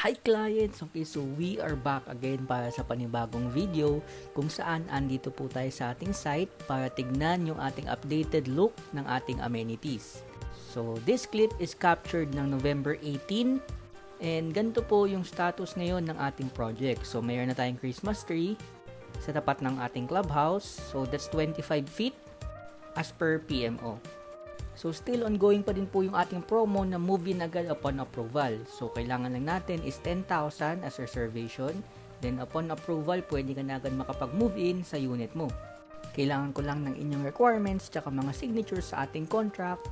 Hi clients! Okay, so we are back again para sa panibagong video kung saan andito po tayo sa ating site para tignan yung ating updated look ng ating amenities. So this clip is captured ng November 18 and ganito po yung status ngayon ng ating project. So mayroon na tayong Christmas tree sa tapat ng ating clubhouse. So that's 25 feet as per PMO. So still ongoing pa din po yung ating promo na move in agad upon approval. So kailangan lang natin is 10,000 as reservation. Then upon approval, pwede ka na agad makapag-move in sa unit mo. Kailangan ko lang ng inyong requirements tsaka mga signatures sa ating contract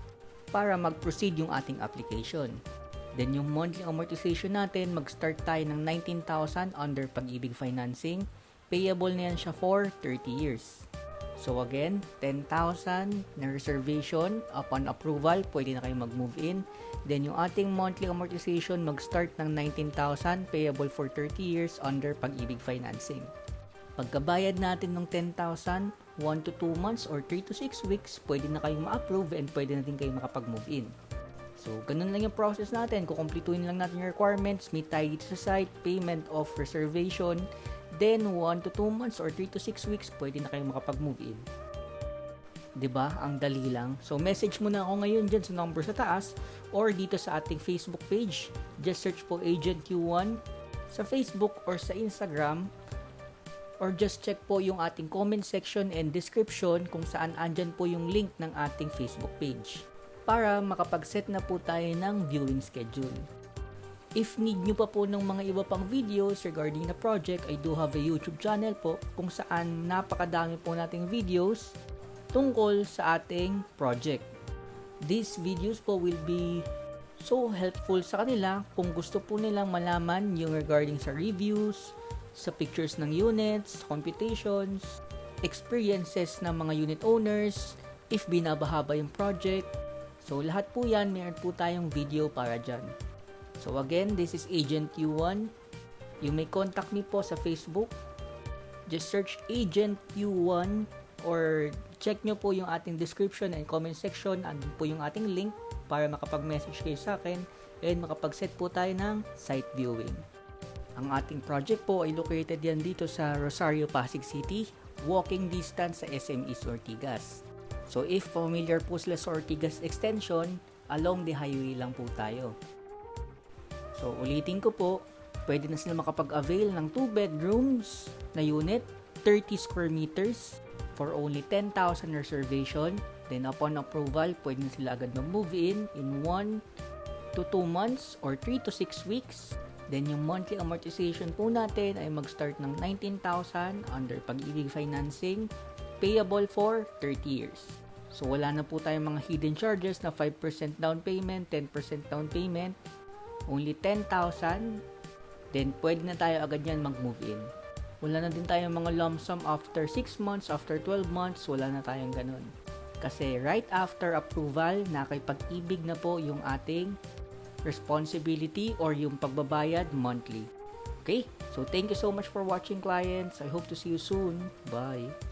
para mag-proceed yung ating application. Then yung monthly amortization natin, mag-start tayo ng 19,000 under Pag-ibig Financing. Payable na yan siya for 30 years. So again, 10,000 na reservation. Upon approval, pwede na kayo mag-move in. Then yung ating monthly amortization mag-start ng 19,000 payable for 30 years under Pag-ibig Financing. Pagkabayad natin ng 10,000, 1 to 2 months or 3 to 6 weeks, pwede na kayong ma-approve and pwede na din kayo makapag-move in. So ganun lang yung process natin. Kukumpletuhin lang natin yung requirements, meet tayo dito sa site, payment of reservation. Then, 1 to 2 months or 3 to 6 weeks, pwede na kayong makapag-move in. Diba? Ang dali lang. So, message mo na ako ngayon dyan sa number sa taas or dito sa ating Facebook page. Just search po Agent Q1 sa Facebook or sa Instagram or just check po yung ating comment section and description kung saan andyan po yung link ng ating Facebook page para makapag-set na po tayo ng viewing schedule. If need nyo pa po ng mga iba pang videos regarding the project, I do have a YouTube channel po kung saan napakadami po nating videos tungkol sa ating project. These videos po will be so helpful sa kanila kung gusto po nilang malaman yung regarding sa reviews, sa pictures ng units, computations, experiences ng mga unit owners, if binabahaba yung project. So lahat po yan, meron po tayong video para dyan. So again, this is Agent Q1. You may contact me po sa Facebook. Just search Agent Q1 or check nyo po yung ating description and comment section. Andun po yung ating link para makapag-message kayo sa akin and makapag-set po tayo ng site viewing. Ang ating project po ay located yan dito sa Rosario, Pasig City. Walking distance sa SM East Ortigas. So if familiar po sila sa Ortigas Extension, along the highway lang po tayo. So, ulitin ko po, pwede na sila makapag-avail ng 2 bedrooms na unit, 30 square meters for only 10,000 reservation. Then, upon approval, pwede na sila agad mag-move in 1 to 2 months or 3 to 6 weeks. Then, yung monthly amortization po natin ay mag-start ng 19,000 under Pag-ibig Financing, payable for 30 years. So, wala na po tayong mga hidden charges na 5% down payment, 10% down payment, only 10,000, then pwede na tayo agad yan mag-move in. Wala na din tayong mga lump sum after 6 months, after 12 months, wala na tayong ganun. Kasi right after approval, nakipag-ibig na po yung ating responsibility or yung pagbabayad monthly. Okay? So thank you so much for watching clients. I hope to see you soon. Bye!